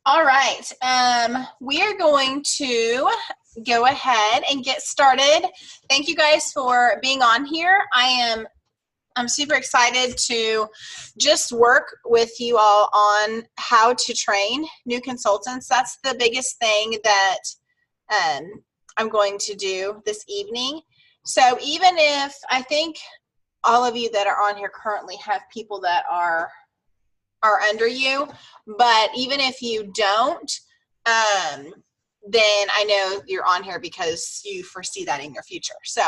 All right. We are going to go ahead and get started. Thank you guys for being on here. I'm super excited to just work with you all on how to train new consultants. That's the biggest thing that I'm going to do this evening. So even if I think all of you that are on here currently have people that are under you, but even if you don't, then I know you're on here because you foresee that in your future. So,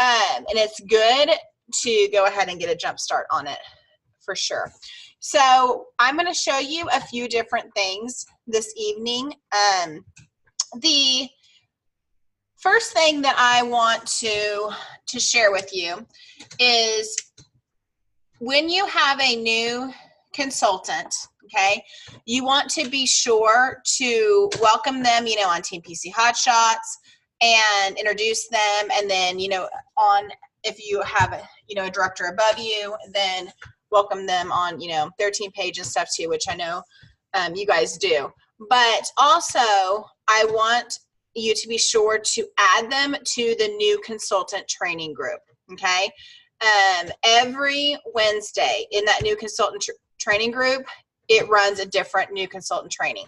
and it's good to go ahead and get a jump start on it for sure. So I'm going to show you a few different things this evening. The first thing that I want to share with you is when you have a new consultant, okay, you want to be sure to welcome them, on Team PC Hotshots and introduce them. And then, if you have a director above you, then welcome them on, their team page and stuff too, which I know you guys do. But also, I want you to be sure to add them to the new consultant training group, okay? Every Wednesday in that new consultant training group, it runs a different new consultant training.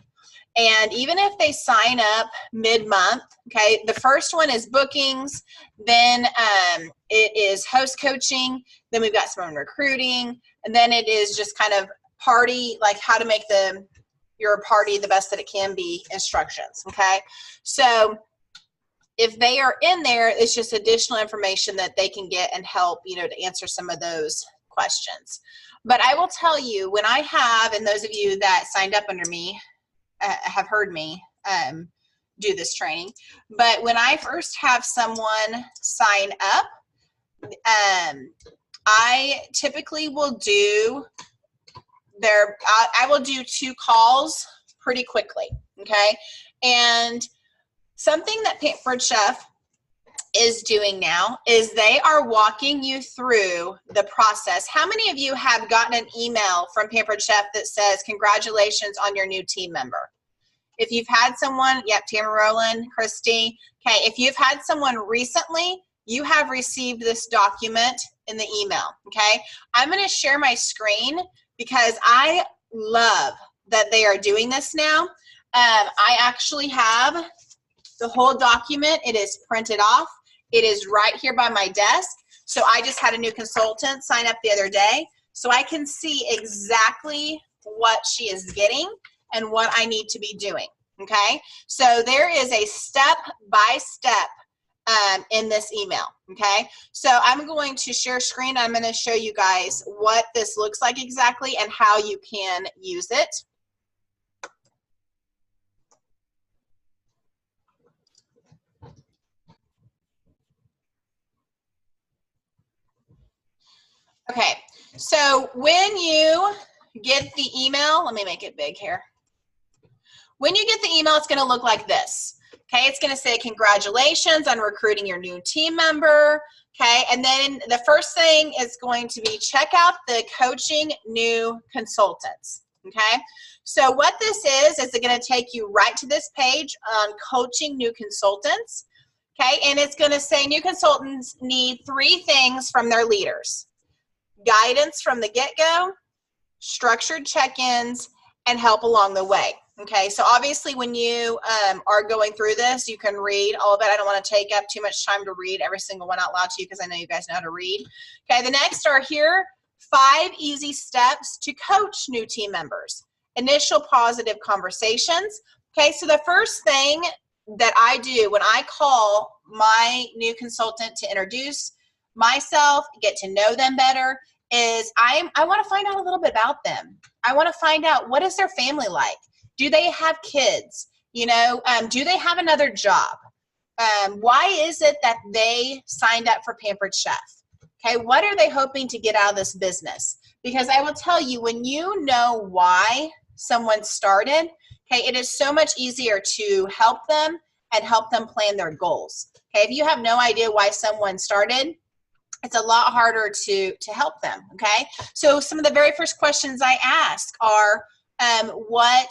And even if they sign up mid-month, okay, the first one is bookings, then it is host coaching, then we've got some recruiting, and then it is just kind of party, like how to make your party the best that it can be instructions, okay? So if they are in there, it's just additional information that they can get and help, to answer some of those questions. But I will tell you, when I have, and those of you that signed up under me have heard me do this training, but when I first have someone sign up, I typically will do I will do 2 calls pretty quickly, okay? And something that Pampered Chef is doing now is they are walking you through the process. How many of you have gotten an email from Pampered Chef that says, congratulations on your new team member? If you've had someone, yep, Tamara Rowland, Christy, okay, if you've had someone recently, you have received this document in the email, okay? I'm gonna share my screen because I love that they are doing this now. I actually have the whole document. It is printed off. It is right here by my desk. So I just had a new consultant sign up the other day. So I can see exactly what she is getting and what I need to be doing, okay? So there is a step-by-step in this email, okay? So I'm going to share screen. I'm going to show you guys what this looks like exactly and how you can use it. Okay, so when you get the email, let me make it big here. When you get the email, it's going to look like this. Okay, it's going to say congratulations on recruiting your new team member. Okay, and then the first thing is going to be check out the coaching new consultants. Okay, so what this is it's going to take you right to this page on coaching new consultants. Okay, and it's going to say new consultants need 3 things from their leaders: guidance from the get-go, structured check-ins, and help along the way. Okay, so obviously when you are going through this, you can read all of it. I don't want to take up too much time to read every single one out loud to you because I know you guys know how to read. Okay, the next are here 5 easy steps to coach new team members. Initial positive conversations. Okay, so the first thing that I do when I call my new consultant to introduce myself, get to know them better, is I want to find out a little bit about them. I want to find out, what is their family like? Do they have kids? Do they have another job? Why is it that they signed up for Pampered Chef? Okay, what are they hoping to get out of this business? Because I will tell you, when you know why someone started, okay, it is so much easier to help them and help them plan their goals. Okay, if you have no idea why someone started, it's a lot harder to help them, okay? So some of the very first questions I ask are, what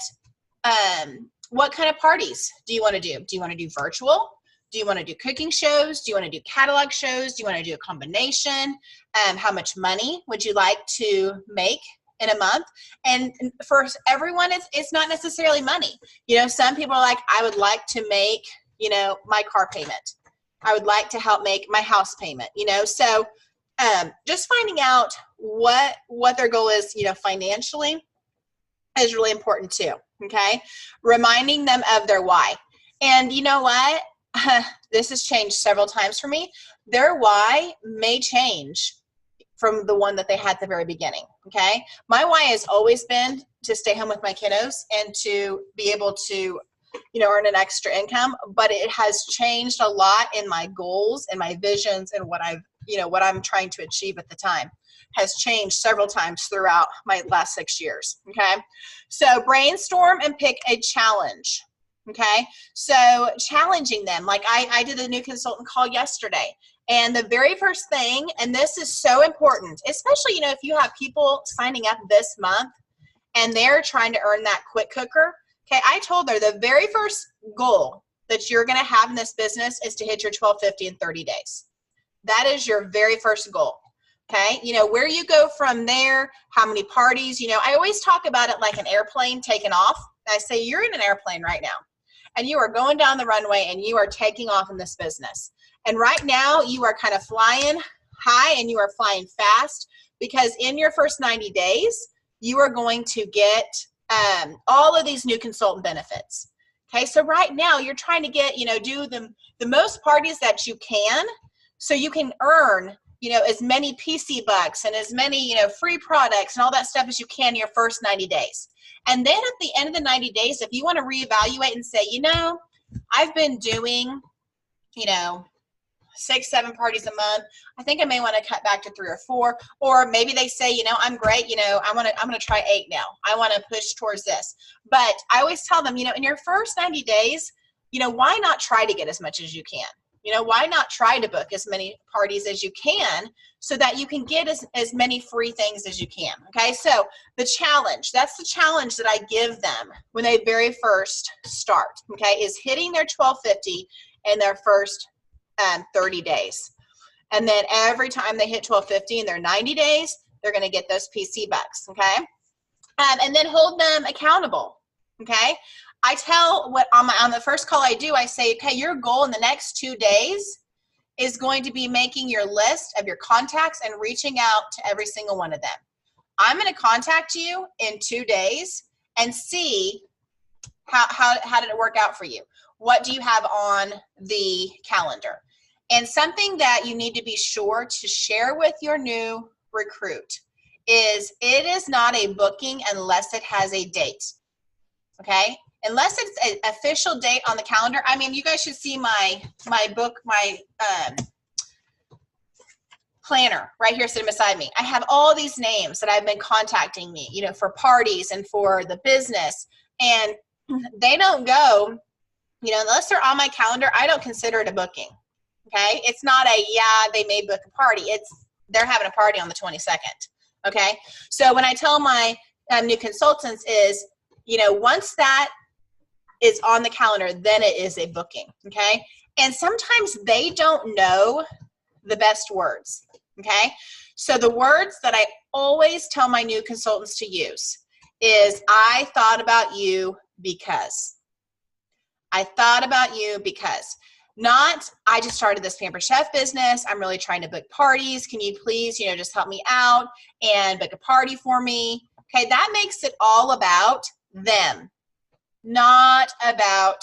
what kind of parties do you want to do? Do you want to do virtual? Do you want to do cooking shows? Do you want to do catalog shows? Do you want to do a combination? How much money would you like to make in a month? And for everyone, it's not necessarily money. You know, some people are like, I would like to make, you know, my car payment. I would like to help make my house payment, you know. So just finding out what their goal is, you know, financially is really important too, okay? Reminding them of their why. And you know what? This has changed several times for me. Their why may change from the one that they had at the very beginning, okay? My why has always been to stay home with my kiddos and to be able to, you know, earn an extra income, but it has changed a lot in my goals and my visions and what I'm trying to achieve at the time has changed several times throughout my last 6 years, okay? So brainstorm and pick a challenge, okay? So challenging them, like I did a new consultant call yesterday, and the very first thing, and this is so important, especially, you know, if you have people signing up this month and they're trying to earn that quick cooker, okay, I told her the very first goal that you're going to have in this business is to hit your $12.50 in 30 days. That is your very first goal. Okay, you know, where you go from there, how many parties, you know, I always talk about it like an airplane taking off. I say, you're in an airplane right now, and you are going down the runway, and you are taking off in this business. And right now, you are kind of flying high, and you are flying fast, because in your first 90 days, you are going to get all of these new consultant benefits. Okay, so right now, you're trying to get, you know, do the most parties that you can, so you can earn, you know, as many PC bucks and as many, you know, free products and all that stuff as you can in your first 90 days. And then at the end of the 90 days, if you want to reevaluate and say, you know, I've been doing, you know, 6, 7 parties a month, I think I may want to cut back to 3 or 4. Or maybe they say, you know, I'm great, you know, I'm gonna try 8 now. I want to push towards this. But I always tell them, you know, in your first 90 days, you know, why not try to get as much as you can? You know, why not try to book as many parties as you can so that you can get as many free things as you can, okay? So the challenge, that's the challenge that I give them when they very first start, okay, is hitting their $12.50 in their first 30 days. And then every time they hit $12.50 in their 90 days, they're going to get those PC bucks, okay? And then hold them accountable, okay? I tell what on the first call I do, I say, okay, your goal in the next 2 days is going to be making your list of your contacts and reaching out to every single one of them. I'm going to contact you in 2 days and see how did it work out for you? What do you have on the calendar? And something that you need to be sure to share with your new recruit is it is not a booking unless it has a date, okay? Unless it's an official date on the calendar. I mean, you guys should see my book, my planner right here sitting beside me. I have all these names that have been contacting me, you know, for parties and for the business. And they don't go, you know, unless they're on my calendar, I don't consider it a booking, okay? It's not a, yeah, they may book a party. It's, they're having a party on the 22nd, okay? So when I tell my new consultants is, you know, once that is on the calendar, then it is a booking, okay? And sometimes they don't know the best words, okay? So the words that I always tell my new consultants to use is, I thought about you because. I thought about you because. Not, I just started this Pampered Chef business. I'm really trying to book parties. Can you please, you know, just help me out and book a party for me? Okay, that makes it all about them, not about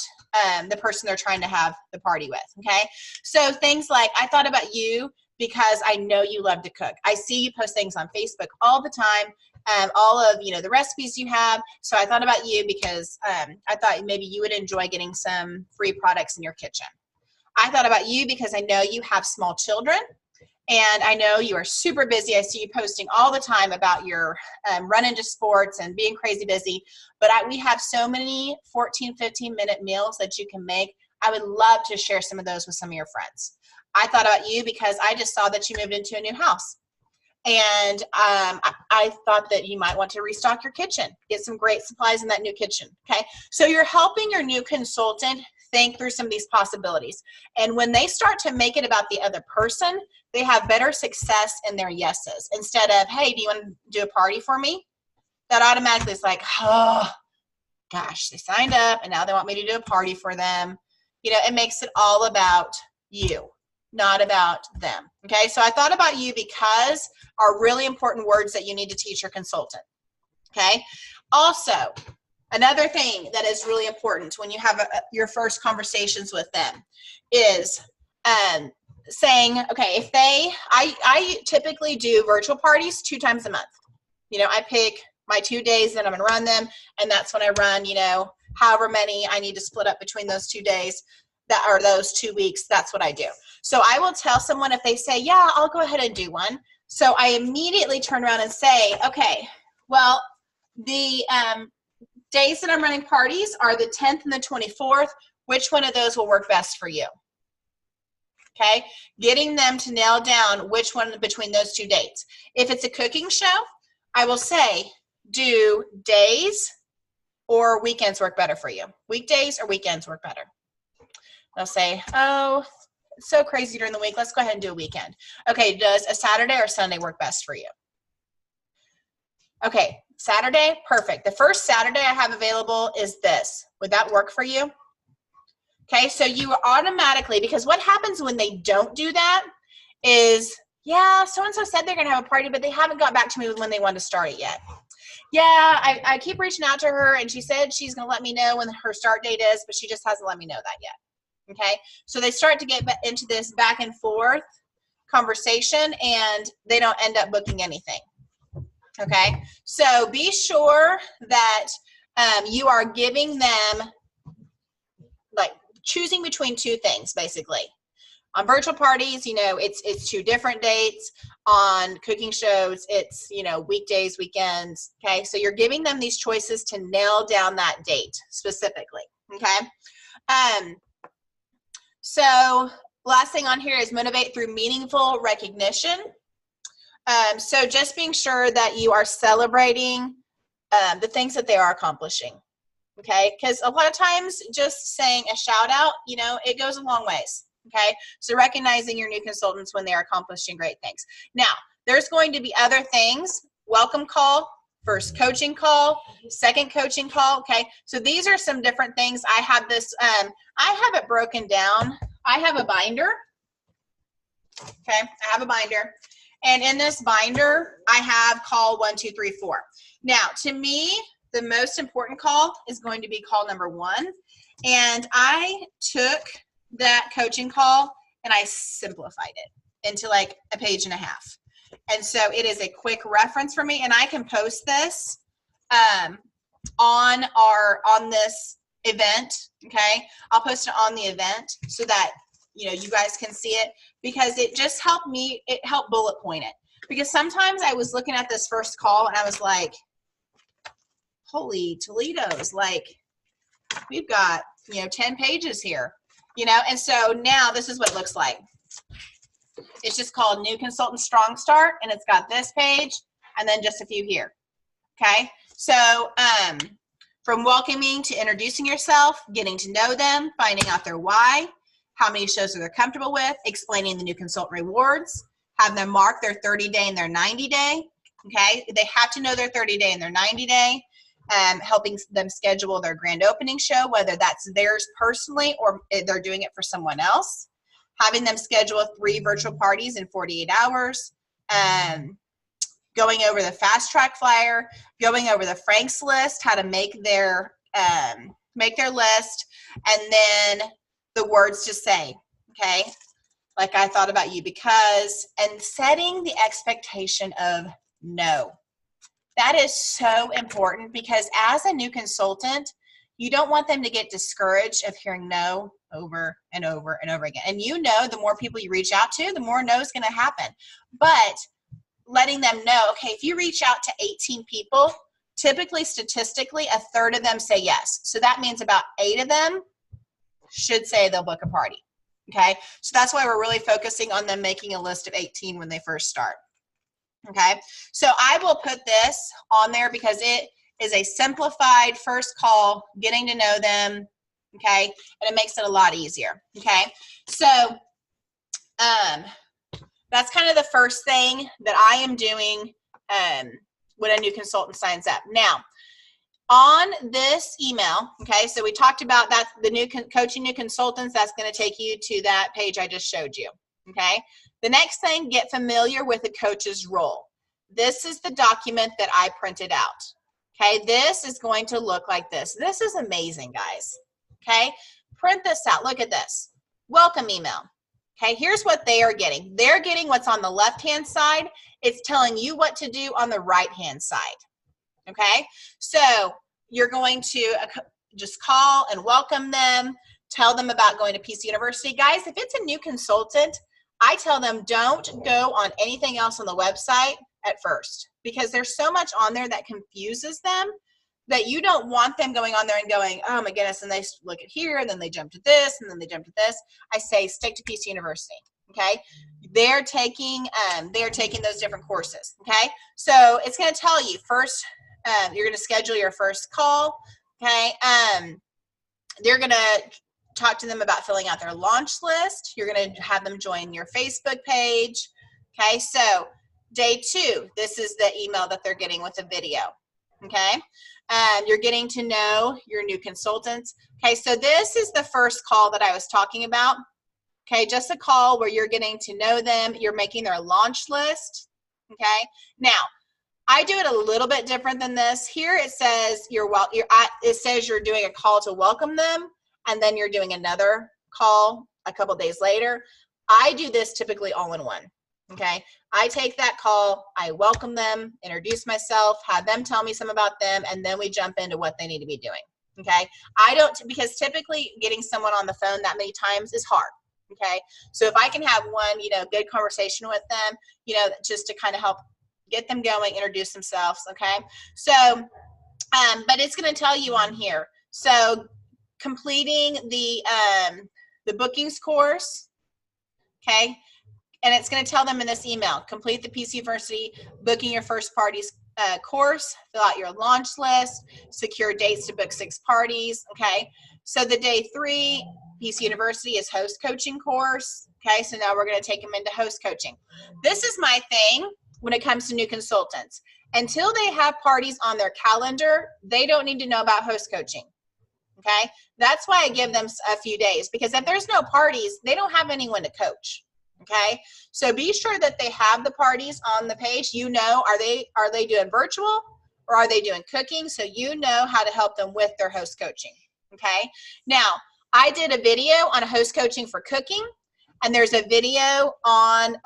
the person they're trying to have the party with, okay? So things like, I thought about you because I know you love to cook. I see you post things on Facebook all the time, all of, you know, the recipes you have. So I thought about you because I thought maybe you would enjoy getting some free products in your kitchen. I thought about you because I know you have small children, and I know you are super busy. I see you posting all the time about your run into sports and being crazy busy. But we have so many 14, 15-minute meals that you can make. I would love to share some of those with some of your friends. I thought about you because I just saw that you moved into a new house. And I thought that you might want to restock your kitchen, get some great supplies in that new kitchen. Okay, so you're helping your new consultant think through some of these possibilities. And when they start to make it about the other person, they have better success in their yeses. Instead of, hey, do you want to do a party for me? That automatically is like, oh, gosh, they signed up and now they want me to do a party for them. You know, it makes it all about you, not about them. Okay, so I thought about you because are really important words that you need to teach your consultant. Okay, also, another thing that is really important when you have your first conversations with them is saying, okay, if I typically do virtual parties 2 times a month. You know, I pick my 2 days that I'm going to run them, and that's when I run, you know, however many I need to split up between those 2 days that are those 2 weeks. That's what I do. So I will tell someone if they say, yeah, I'll go ahead and do one. So I immediately turn around and say, okay, well, the days that I'm running parties are the 10th and the 24th. Which one of those will work best for you? Okay, getting them to nail down which one between those 2 dates. If it's a cooking show, I will say, do days or weekends work better for you? Weekdays or weekends work better? They'll say, oh, it's so crazy during the week. Let's go ahead and do a weekend. Okay, does a Saturday or Sunday work best for you? Okay, Saturday, perfect. The first Saturday I have available is this. Would that work for you? Okay, so you automatically, because what happens when they don't do that is, yeah, so-and-so said they're going to have a party, but they haven't got back to me when they want to start it yet. Yeah, I keep reaching out to her, and she said she's going to let me know when her start date is, but she just hasn't let me know that yet. Okay, so they start to get into this back and forth conversation, and they don't end up booking anything. Okay, so be sure that you are giving them, like, choosing between 2 things, basically. On virtual parties, you know, it's 2 different dates. On cooking shows, it's, you know, weekdays, weekends. Okay, so you're giving them these choices to nail down that date specifically. Okay, so last thing on here is motivate through meaningful recognition. So just being sure that you are celebrating the things that they are accomplishing. Okay, because a lot of times just saying a shout out, you know, it goes a long ways. Okay, so recognizing your new consultants when they're accomplishing great things. Now, there's going to be other things. Welcome call, first coaching call, second coaching call. Okay, so these are some different things. I have this, I have it broken down. I have a binder. Okay, I have a binder. And in this binder, I have call 1, 2, 3, 4. Now, to me, the most important call is going to be call number 1. And I took that coaching call and I simplified it into like a page and a half. And so it is a quick reference for me, and I can post this on this event. Okay, I'll post it on the event so that, you know, you guys can see it, because it just helped me. It helped bullet point it, because sometimes I was looking at this first call and I was like, holy Toledo's, like, we've got, you know, 10 pages here, you know. And so now this is what it looks like. It's just called New Consultant Strong Start, and it's got this page and then just a few here. Okay, so from welcoming to introducing yourself, getting to know them, finding out their why, how many shows are they comfortable with, explaining the new consultant rewards, have them mark their 30-day and their 90-day. Okay, they have to know their 30-day and their 90-day. Helping them schedule their grand opening show, whether that's theirs personally or they're doing it for someone else. Having them schedule 3 virtual parties in 48 hours. Going over the fast track flyer, going over the Frank's list, how to make their list, and then the words to say. Okay, like I thought about you, because, and setting the expectation of no. That is so important, because as a new consultant, you don't want them to get discouraged of hearing no over and over and over again. And you know, the more people you reach out to, the more no is going to happen. But letting them know, okay, if you reach out to 18 people, typically, statistically, a third of them say yes. So that means about 8 of them should say they'll book a party. Okay, so that's why we're really focusing on them making a list of 18 when they first start. Okay, so I will put this on there because it is a simplified first call, getting to know them, okay, and it makes it a lot easier. Okay, so that's kind of the first thing that I am doing when a new consultant signs up. Now, on this email, okay, so we talked about that, the new coaching new consultants, that's going to take you to that page I just showed you. Okay, the next thing, get familiar with the coach's role. This is the document that I printed out. Okay, this is going to look like this. This is amazing, guys. Okay, print this out. Look at this. Welcome email. Okay, here's what they are getting. They're getting what's on the left-hand side. It's telling you what to do on the right-hand side. Okay, so you're going to just call and welcome them, tell them about going to PC University. Guys, if it's a new consultant, I tell them don't go on anything else on the website at first, because there's so much on there that confuses them that you don't want them going on there and going, oh my goodness, and they look at here, and then they jump to this, and then they jump to this. I say stick to PC University, okay? They're taking those different courses, okay? So it's going to tell you first, you're going to schedule your first call, okay? They're going to talk to them about filling out their launch list. You're going to have them join your Facebook page, okay? So day 2, this is the email that they're getting with a video, okay? You're getting to know your new consultants. Okay, so this is the first call that I was talking about. Okay, just a call where you're getting to know them. You're making their launch list. Okay, now I do it a little bit different than this. Here it says it says you're doing a call to welcome them, and then you're doing another call a couple days later. I do this typically all in one. Okay, I take that call, I welcome them, introduce myself, have them tell me some about them, and then we jump into what they need to be doing. Okay, because typically getting someone on the phone that many times is hard. Okay, so if I can have one, good conversation with them, just to kind of help get them going, introduce themselves. Okay, so, but it's going to tell you on here. So completing the bookings course. Okay. And it's going to tell them in this email, complete the PC University booking your first parties course, fill out your launch list, secure dates to book 6 parties. Okay, so the day 3 PC University is host coaching course. Okay, so now we're going to take them into host coaching. This is my thing when it comes to new consultants. Until they have parties on their calendar, they don't need to know about host coaching. Okay, that's why I give them a few days, because if there's no parties, they don't have anyone to coach. Okay, so be sure that they have the parties on the page. Are they doing virtual or are they doing cooking? So how to help them with their host coaching. Okay, now I did a video on host coaching for cooking, and there's a video on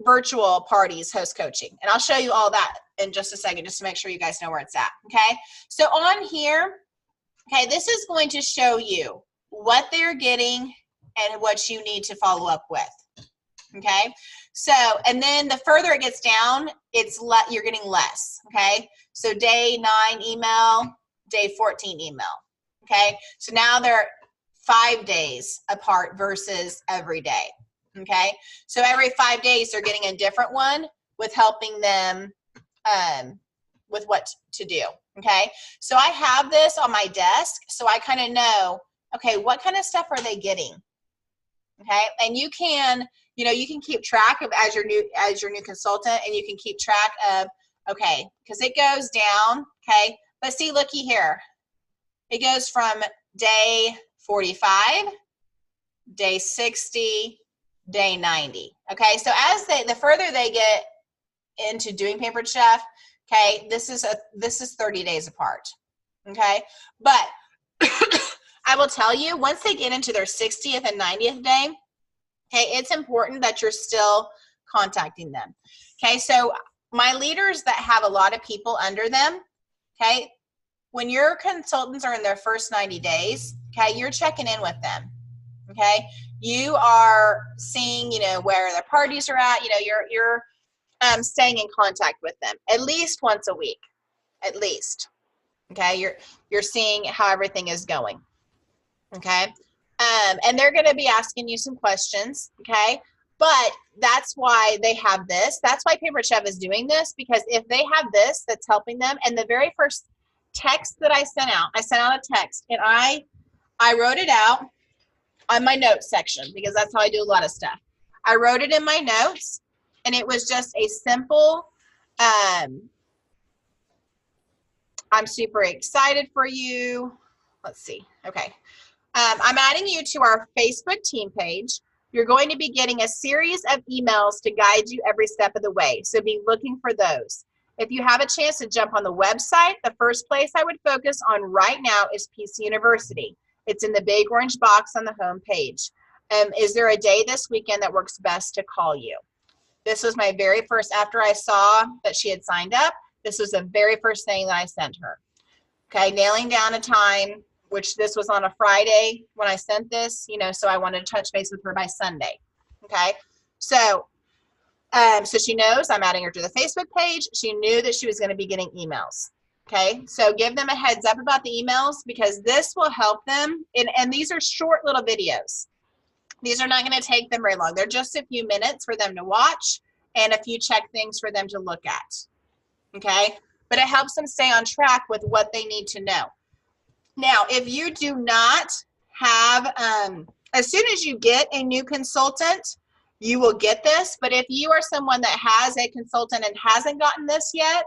virtual parties host coaching, and I'll show you all that in just a second, just to make sure you guys know where it's at. Okay, so on here, okay, this is going to show you what they're getting and what you need to follow up with. Okay, so, and then the further it gets down, you're getting less. Okay, so day 9 email, day 14 email. Okay, so now they're 5 days apart versus every day. Okay, so every 5 days they're getting a different one with helping them with what to do. Okay, so I have this on my desk, so I kind of know, okay, what kind of stuff are they getting? Okay, and you can keep track of as your new consultant, and you can keep track of, okay, because it goes down. Okay, but see, looky here, it goes from day 45, day 60, day 90. Okay, so as the further they get into doing Pampered Chef, okay, this is 30 days apart. Okay, but I will tell you, once they get into their 60th and 90th day, okay, it's important that you're still contacting them. Okay, so my leaders that have a lot of people under them, okay, when your consultants are in their first 90 days, okay, you're checking in with them. Okay, you are seeing, where their parties are at. You're staying in contact with them at least once a week, at least. Okay, you're seeing how everything is going. Okay, and they're going to be asking you some questions. Okay, But that's why they have this. That's why Paper Chef is doing this, because if they have this that's helping them, and the very first text that I sent out a text, and I wrote it out on my notes section, because that's how I do a lot of stuff. I wrote it in my notes, and it was just a simple, I'm super excited for you. Let's see. Okay. I'm adding you to our Facebook team page. You're going to be getting a series of emails to guide you every step of the way, so be looking for those. If you have a chance to jump on the website, the first place I would focus on right now is PC University. It's in the big orange box on the home page. Is there a day this weekend that works best to call you? This was my very first, after I saw that she had signed up, this was the very first thing that I sent her. Okay, nailing down a time, which this was on a Friday when I sent this, you know, so I wanted to touch base with her by Sunday. Okay, so she knows I'm adding her to the Facebook page. She knew that she was going to be getting emails. Okay, so give them a heads up about the emails, because this will help them. And these are short little videos. These are not going to take them very long. They're just a few minutes for them to watch and a few check things for them to look at. Okay, but it helps them stay on track with what they need to know. Now, if you do not have, as soon as you get a new consultant, you will get this. But if you are someone that has a consultant and hasn't gotten this yet,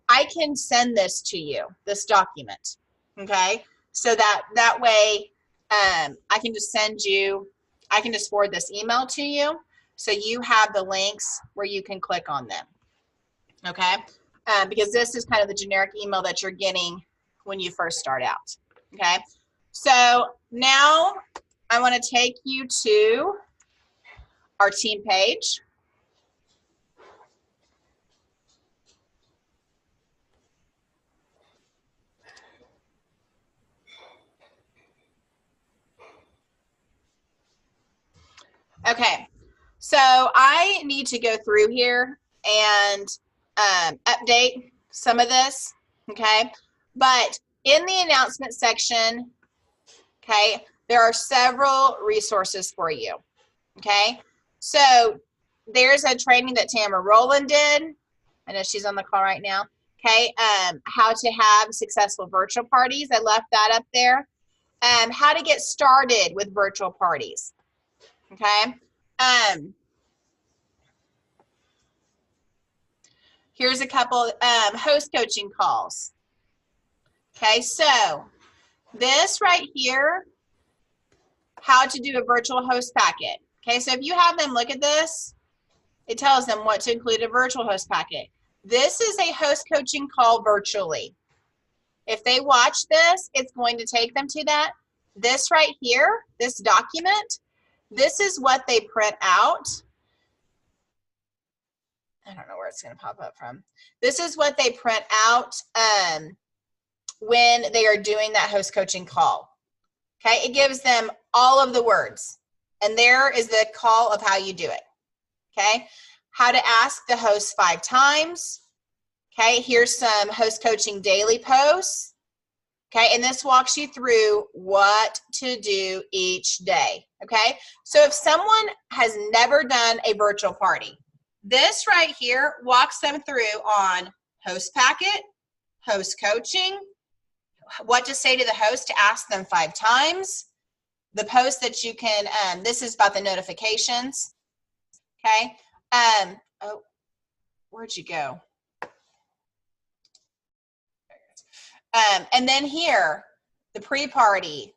I can send this to you, this document. Okay, so that way I can just send you, I can just forward this email to you, so you have the links where you can click on them. Okay, because this is kind of the generic email that you're getting when you first start out. Okay, so now I want to take you to our team page. Okay, so I need to go through here and update some of this. Okay, but in the announcement section, okay, there are several resources for you. Okay, so there's a training that Tamara Rowland did. I know she's on the call right now. Okay, how to have successful virtual parties. I left that up there. How to get started with virtual parties. Okay. Here's a couple host coaching calls. Okay, so this right here, how to do a virtual host packet. Okay, so if you have them look at this, it tells them what to include a virtual host packet. This is a host coaching call virtually. If they watch this, it's going to take them to that. This right here, this document, this is what they print out. I don't know where it's going to pop up from. This is what they print out when they are doing that host coaching call. Okay, it gives them all of the words. And there is the call of how you do it. Okay, how to ask the host 5 times. Okay, here's some host coaching daily posts. Okay, and this walks you through what to do each day. Okay, so if someone has never done a virtual party, this right here walks them through on host packet, host coaching, what to say to the host to ask them 5 times, the post that you can, this is about the notifications. Okay, oh, where'd you go? And then here, the pre-party,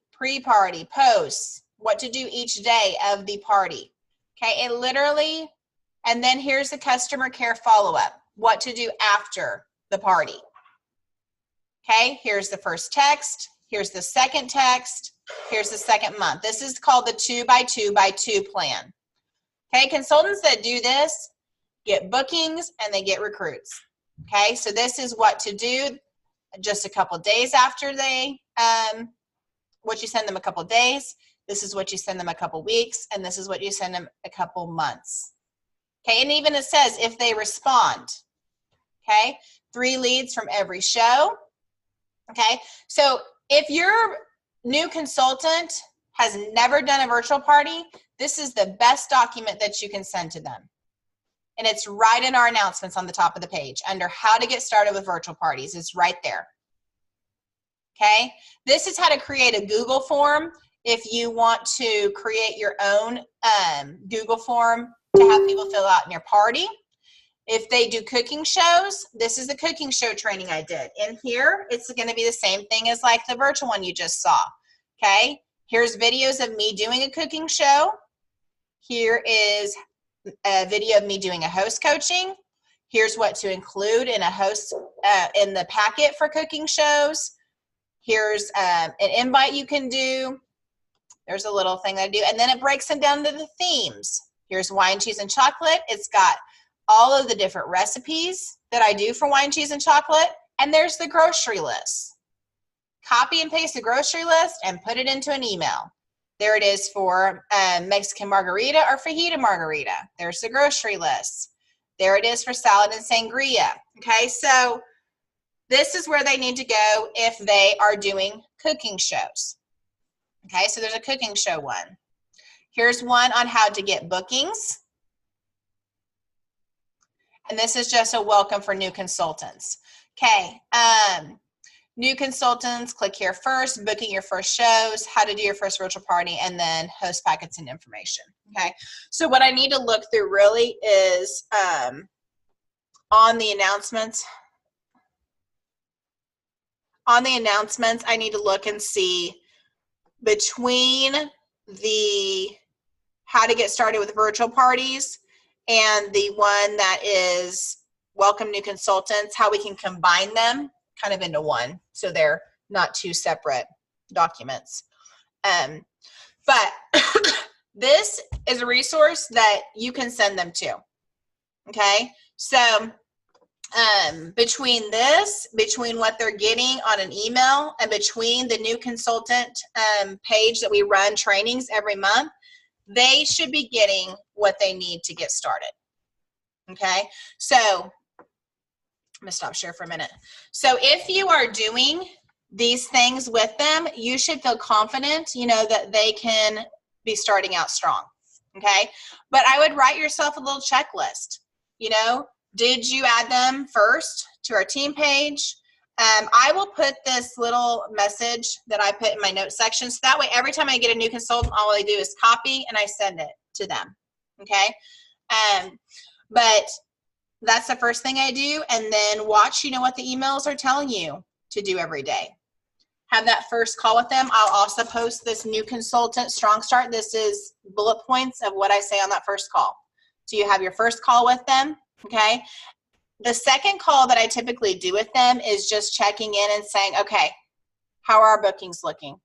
posts, what to do each day of the party. Okay, it literally, and then here's the customer care follow-up, what to do after the party. Okay, here's the first text, here's the second text, here's the second month. This is called the 2x2x2 plan. Okay, consultants that do this get bookings and they get recruits. Okay, so this is what to do just a couple days after they, what you send them a couple days. This is what you send them a couple weeks, and this is what you send them a couple months. Okay, and even it says if they respond. Okay, 3 leads from every show. Okay, so if your new consultant has never done a virtual party, this is the best document that you can send to them. And it's right in our announcements on the top of the page under how to get started with virtual parties. It's right there. Okay, this is how to create a Google form if you want to create your own Google form to have people fill out in your party. If they do cooking shows, this is the cooking show training I did. In here, it's going to be the same thing as like the virtual one you just saw. Okay, here's videos of me doing a cooking show. Here is a video of me doing a host coaching. Here's what to include in a host in the packet for cooking shows. Here's an invite you can do. There's a little thing that I do. And then it breaks them down to the themes. Here's wine, cheese, and chocolate. It's got all of the different recipes that I do for wine, cheese, and chocolate. And there's the grocery list. Copy and paste the grocery list and put it into an email. There it is for Mexican margarita or fajita margarita. There's the grocery list. There it is for salad and sangria. Okay, so this is where they need to go if they are doing cooking shows. Okay, so there's a cooking show one. Here's one on how to get bookings. And this is just a welcome for new consultants. Okay, new consultants, click here first, booking your first shows, how to do your first virtual party, and then host packets and information. Okay, so what I need to look through really is on the announcements. On the announcements, I need to look and see between the how to get started with virtual parties and the one that is welcome new consultants, how we can combine them kind of into one so they're not two separate documents. But this is a resource that you can send them to. Okay, so between this, between what they're getting on an email, and between the new consultant page that we run trainings every month, they should be getting what they need to get started. Okay, so I'm gonna stop share for a minute. So if you are doing these things with them, you should feel confident, you know, that they can be starting out strong. Okay, but I would write yourself a little checklist. You know, did you add them first to our team page? I will put this little message that I put in my notes section, so that way every time I get a new consultant, all I do is copy and I send it to them. Okay, but that's the first thing I do, and then watch, you know, what the emails are telling you to do every day. Have that first call with them. I'll also post this new consultant strong start. This is bullet points of what I say on that first call. So you have your first call with them, okay? The second call that I typically do with them is just checking in and saying, okay, how are our bookings looking?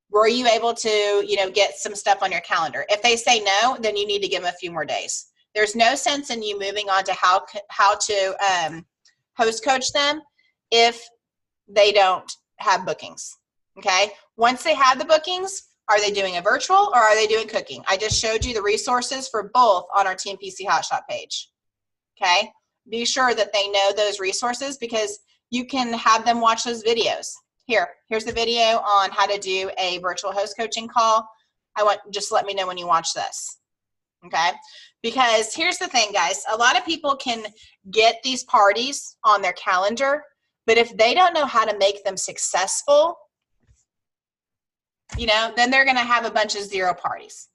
Were you able to, you know, get some stuff on your calendar? If they say no, then you need to give them a few more days. There's no sense in you moving on to how to host coach them if they don't have bookings, okay? Once they have the bookings, are they doing a virtual or are they doing cooking? I just showed you the resources for both on our Team PC Hotshot page, okay? Be sure that they know those resources because you can have them watch those videos. Here's the video on how to do a virtual host coaching call. Just let me know when you watch this, okay? Because here's the thing, guys. A lot of people can get these parties on their calendar, but if they don't know how to make them successful, you know, then they're going to have a bunch of zero parties,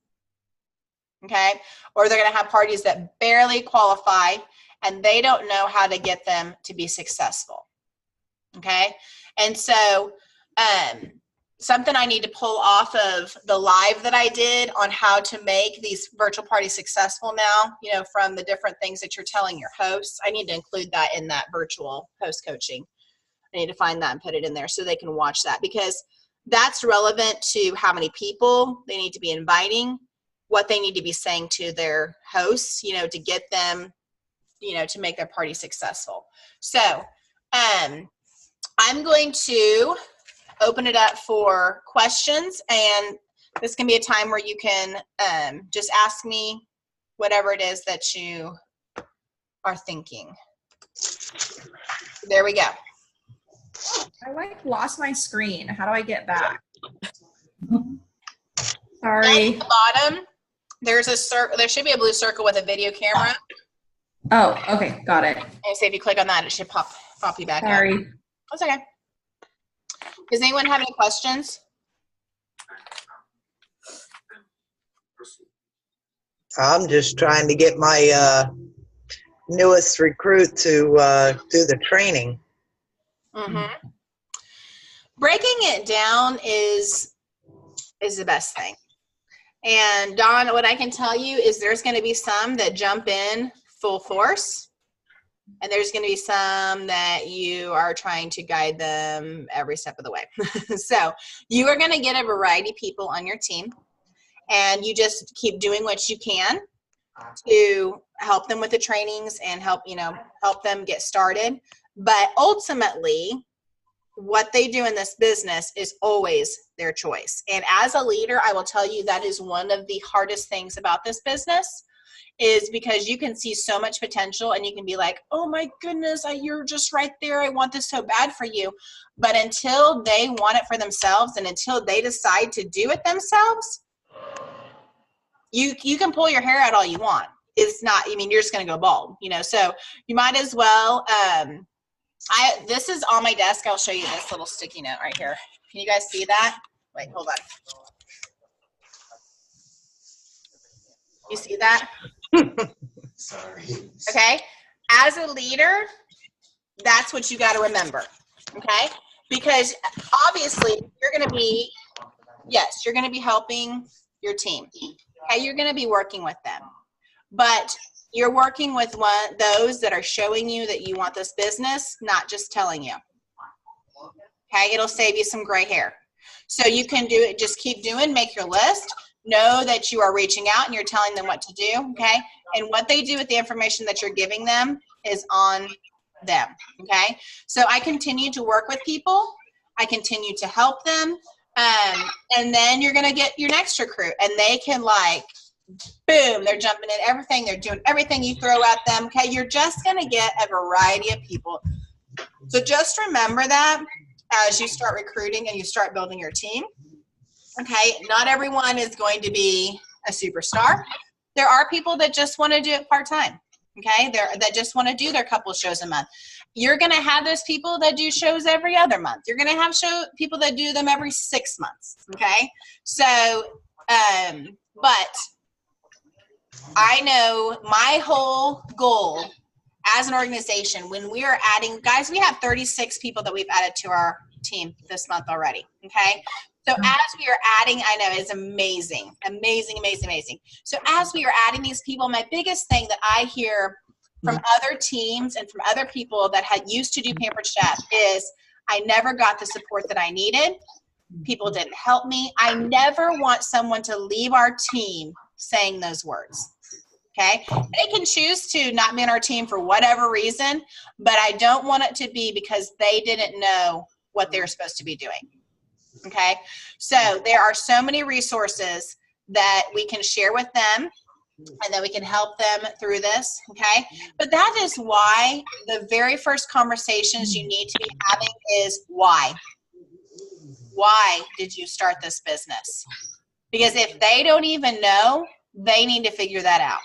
okay? Or they're going to have parties that barely qualify, and they don't know how to get them to be successful, okay? And so something I need to pull off of the live that I did on how to make these virtual parties successful now, you know, from the different things that you're telling your hosts. I need to include that in that virtual host coaching. I need to find that and put it in there so they can watch that, because that's relevant to how many people they need to be inviting, what they need to be saying to their hosts, you know, to get them, you know, to make their party successful. So I'm going to open it up for questions, and this can be a time where you can just ask me whatever it is that you are thinking. There we go. I lost my screen. How do I get back? Sorry. At the bottom, There's a circle. There should be a blue circle with a video camera. Oh, okay. Got it. And so if you click on that, it should pop you back up. Sorry. That's okay. Does anyone have any questions? I'm just trying to get my newest recruit to do the training. Mm-hmm. Breaking it down is the best thing. And Dawn, what I can tell you is there's going to be some that jump in full force, and there's going to be some that you are trying to guide them every step of the way. So you are going to get a variety of people on your team, and you just keep doing what you can to help them with the trainings and help them get started. But ultimately, what they do in this business is always their choice. And as a leader, I will tell you that is one of the hardest things about this business, is because you can see so much potential and you can be like, oh my goodness, you're just right there. I want this so bad for you. But until they want it for themselves and until they decide to do it themselves, you can pull your hair out all you want. It's not, you're just going to go bald, so you might as well, this is on my desk. I'll show you this little sticky note right here. Can you guys see that? Wait, hold on. You see that? Sorry. Okay. As a leader, that's what you got to remember. Okay. Because obviously you're going to be helping your team. Okay. You're going to be working with them, but you're working with those that are showing you that you want this business, not just telling you. Okay. It'll save you some gray hair. So you can do it. Just keep doing, make your list. Know that you are reaching out and you're telling them what to do, okay? And what they do with the information that you're giving them is on them, okay? So I continue to work with people. I continue to help them. And then you're going to get your next recruit, and they can boom, they're jumping in everything. They're doing everything you throw at them, okay? You're just going to get a variety of people. So just remember that as you start recruiting and you start building your team. Okay, not everyone is going to be a superstar. There are people that just want to do it part-time, okay? That just want to do their couple shows a month. You're going to have those people that do shows every other month. You're going to have people that do them every 6 months, okay? So, but I know my whole goal as an organization, when we are adding, guys, we have 36 people that we've added to our team this month already, okay? So as we are adding, I know it's amazing. So as we are adding these people, my biggest thing that I hear from other teams and from other people that had used to do Pampered Chef is, I never got the support that I needed. People didn't help me. I never want someone to leave our team saying those words. Okay? They can choose to not be on our team for whatever reason, but I don't want it to be because they didn't know what they were supposed to be doing. Okay, so there are so many resources that we can share with them and that we can help them through this, okay? But that is why the very first conversations you need to be having is why. Why did you start this business? Because if they don't even know, they need to figure that out,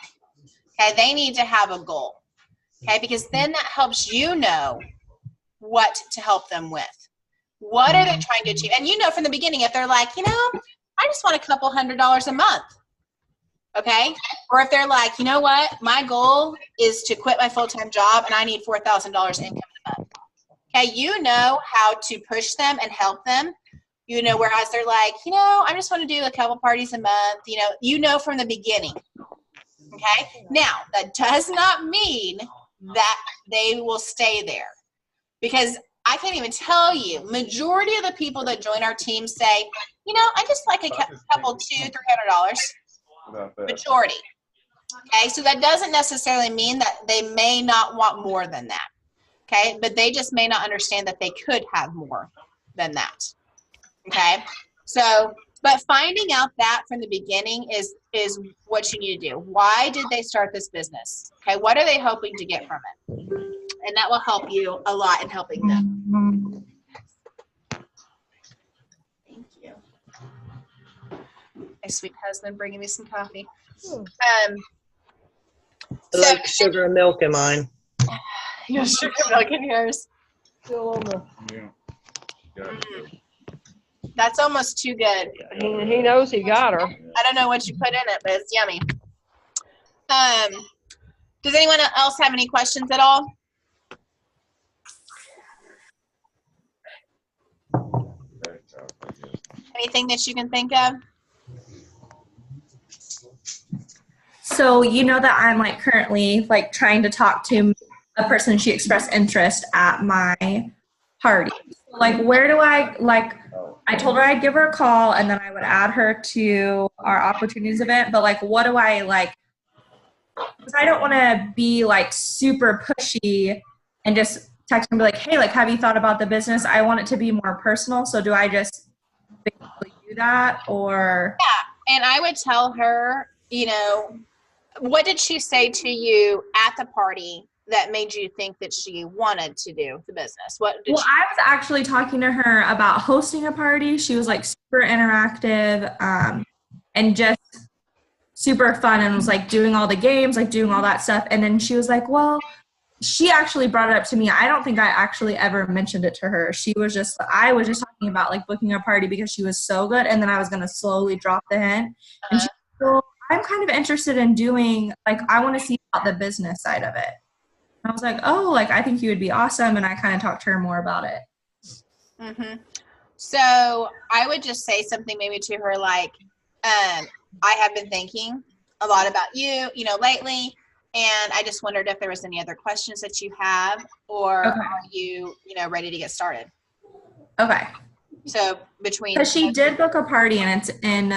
okay? They need to have a goal, okay? Because then that helps you know what to help them with. What are they trying to achieve? And from the beginning, if they're like, I just want a couple $100s a month, okay? Or if they're like, you know what? My goal is to quit my full-time job and I need $4,000 income a month. Okay, you know how to push them and help them. Whereas they're like, I just want to do a couple parties a month, from the beginning, okay? Now, that does not mean that they will stay there, because I can't even tell you, majority of the people that join our team say, I just like a couple $200-300. Majority. Okay, so that doesn't necessarily mean that they may not want more than that. Okay, but they just may not understand that they could have more than that. Okay, so, but finding out that from the beginning is what you need to do. Why did they start this business? Okay, what are they hoping to get from it? And that will help you a lot in helping them. Thank you. sweet husband bringing me some coffee. I So like sugar and milk in mine. you sugar milk in yours. Yeah. That's almost too good. He knows he got her. I don't know what you put in it, but it's yummy. Does anyone else have any questions at all? Anything that you can think of? So you know that I'm like currently like trying to talk to a person she expressed interest at my party. Like where do I told her I'd give her a call and then I would add her to our opportunities event, but like what do I like, because I don't want to be like super pushy and just text and be like, hey, like have you thought about the business? I want it to be more personal. So do I just basically do that or? Yeah, and I would tell her, what did she say to you at the party that made you think that she wanted to do the business? Well, I was actually talking to her about hosting a party. She was like super interactive and just super fun and was like doing all the games, like doing all that stuff. And then she was like, well, she actually brought it up to me. I don't think I actually ever mentioned it to her. I was just talking about like booking a party because she was so good. And then I was going to slowly drop the hint. And she was like, well, I'm kind of interested in doing, like, I want to see about the business side of it. And I was like, oh, like, I think you would be awesome. And I kind of talked to her more about it. Mm-hmm. So I would just say something maybe to her like, I have been thinking a lot about you, lately. And I just wondered if there was any other questions that you have, or Okay. are you, ready to get started? Okay. So between. Because she did book a party and it's in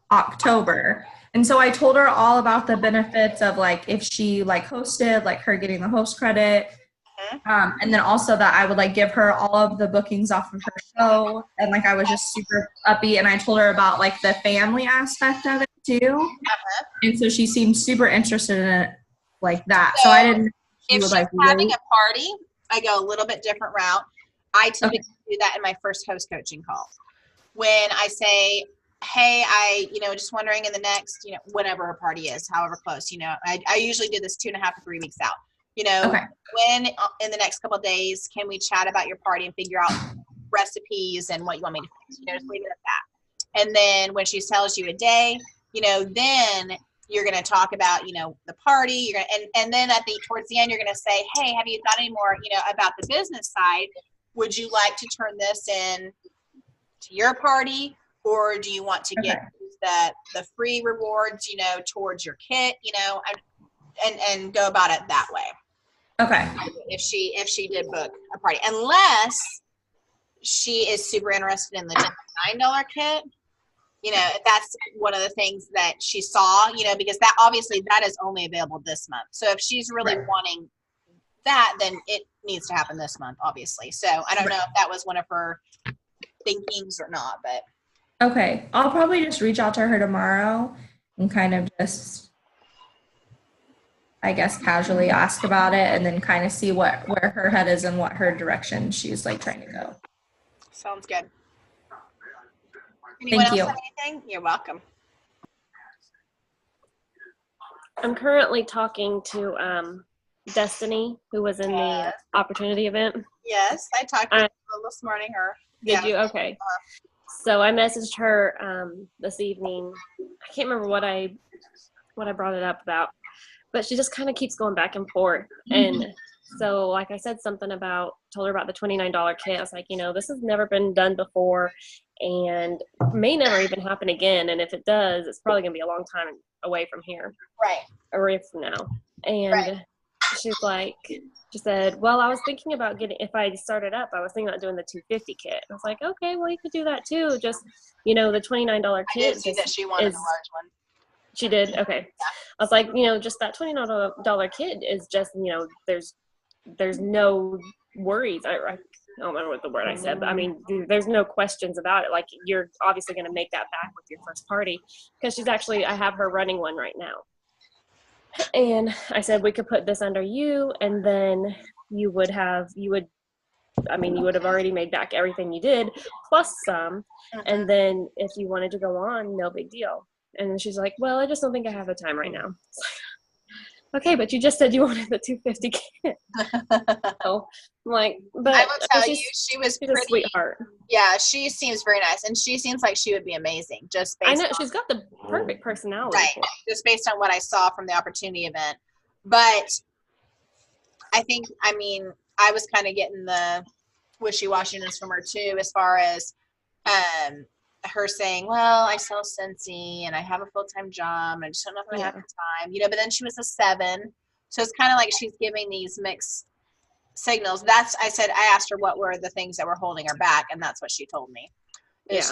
October. And so I told her all about the benefits of like if she like hosted, like her getting the host credit. And then also that I would like give her all of the bookings off of her show. And like I was just super upbeat. And I told her about like the family aspect of it too. And so she seemed super interested in it like that. So I didn't. If she's like having really, a party, I go a little bit different route. I typically do that in my first host coaching call. When I say, hey, I, just wondering in the next, whatever her party is, however close, I usually do this 2.5 to 3 weeks out. When in the next couple of days can we chat about your party and figure out recipes and what you want me to fix? Just leave it at that. And then when she tells you a day, then you're going to talk about, the party. You're going and then towards the end, you're going to say, hey, have you thought any more, about the business side? Would you like to turn this in to your party, or do you want to get the free rewards, towards your kit, and go about it that way. okay. If she did book a party, unless she is super interested in the $9 kit, if that's one of the things that she saw, because that obviously that is only available this month. So if she's really wanting that, then it needs to happen this month, obviously. So I don't know if that was one of her thinkings or not, but. Okay. I'll probably just reach out to her tomorrow and kind of just, I guess, casually ask about it and then kind of see where her head is and what her direction she's like trying to go. Sounds good. Anyone Thank else you. have anything? You're welcome. I'm currently talking to Destiny, who was in the opportunity event. Yes, I talked to her this morning. Did you? Okay. So I messaged her this evening. I can't remember what I brought it up about, but she just kind of keeps going back and forth. And so, like I said, told her about the $29 kit. I was like, this has never been done before and may never even happen again. And if it does, it's probably going to be a long time away from here. Right. Or from now. And she's like, she said, well, I was thinking about if I started up, I was thinking about doing the $250 kit. I was like, okay, well, you could do that too. Just, the $29 kit. I did see that she wanted a large one. She did? Okay. Yeah. I was like, just that $29 kit is just, there's no worries. I don't remember what the word I said, but I mean, there's no questions about it. Like, you're obviously going to make that back with your first party, because I have her running one right now. And I said, we could put this under you, and then you would have already made back everything you did, plus some. And then if you wanted to go on, no big deal. And then she's like, well, I just don't think I have the time right now. It's like, okay, but you just said you wanted the 250 kit. So I'm like, but I will tell you, she's she was a pretty. sweetheart. Yeah, she seems very nice, and she seems like she would be amazing. Just based I know on, she's got the perfect personality. right, for it. just based on what I saw from the opportunity event. But I think, I mean, I was kind of getting the wishy-washiness from her too, as far as her saying, well, I sell Scentsy and I have a full-time job and I just don't know if I have the time, you know, but then she was a 7. So it's kind of like she's giving these mixed signals. I asked her what were the things that were holding her back, and that's what she told me. Yeah.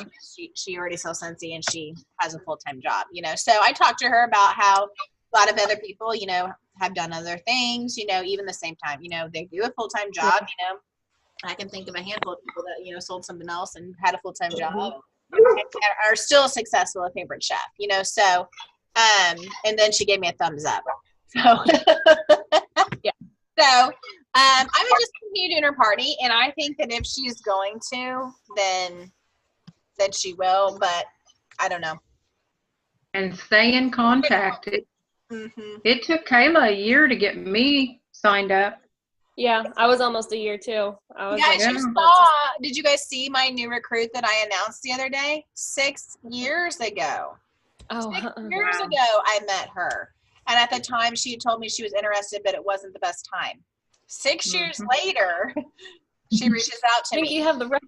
She already sells Scentsy and she has a full-time job, you know. So I talked to her about how a lot of other people, you know, have done other things, you know, even the same time, you know, they do a full-time job, you know. I can think of a handful of people that, you know, sold something else and had a full-time job and are still successful at Favorite Chef, you know. So and then she gave me a thumbs up. So yeah. So I would just continue doing her party, and I think that if she's going to, then she will, but I don't know. And stay in contact. It took Kayla a year to get me signed up. Yeah, I was almost a year too. I was Guys, like, you did you guys see my new recruit that I announced the other day? 6 years ago. oh, 6 years ago, I met her. And at the time, she told me she was interested, but it wasn't the best time. 6 years later, she reaches out to I think me. you have the right.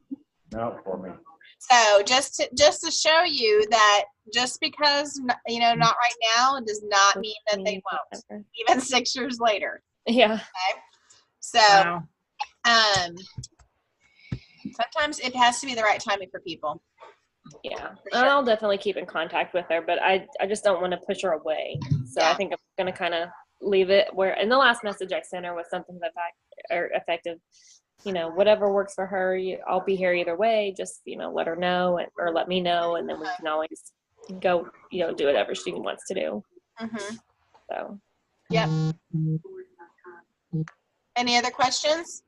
Not for me. So just to show you that just because, you know, not right now does not mean that they won't, even 6 years later. Yeah. Okay? So, Wow. sometimes it has to be the right timing for people. Yeah, For sure. I'll definitely keep in contact with her, but I just don't want to push her away. So Yeah. I think I'm going to kind of leave it where, and the last message I sent her was something effective, you know, whatever works for her, I'll be here either way. Just, you know, let her know or let me know, and then we can always go, you know, do whatever she wants to do. Mm-hmm. So. Yep. Any other questions?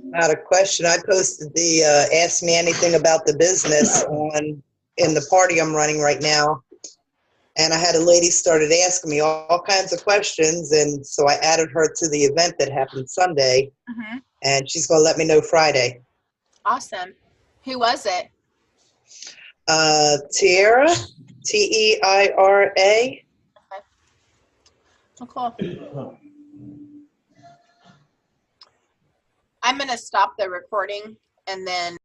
Not a question. I posted the Ask Me Anything About the Business in the party I'm running right now. And I had a lady started asking me all kinds of questions. And so I added her to the event that happened Sunday. Mm-hmm. And she's going to let me know Friday. Awesome. Who was it? Tiara, T-E-I-R-A. Oh, cool. I'm going to stop the recording and then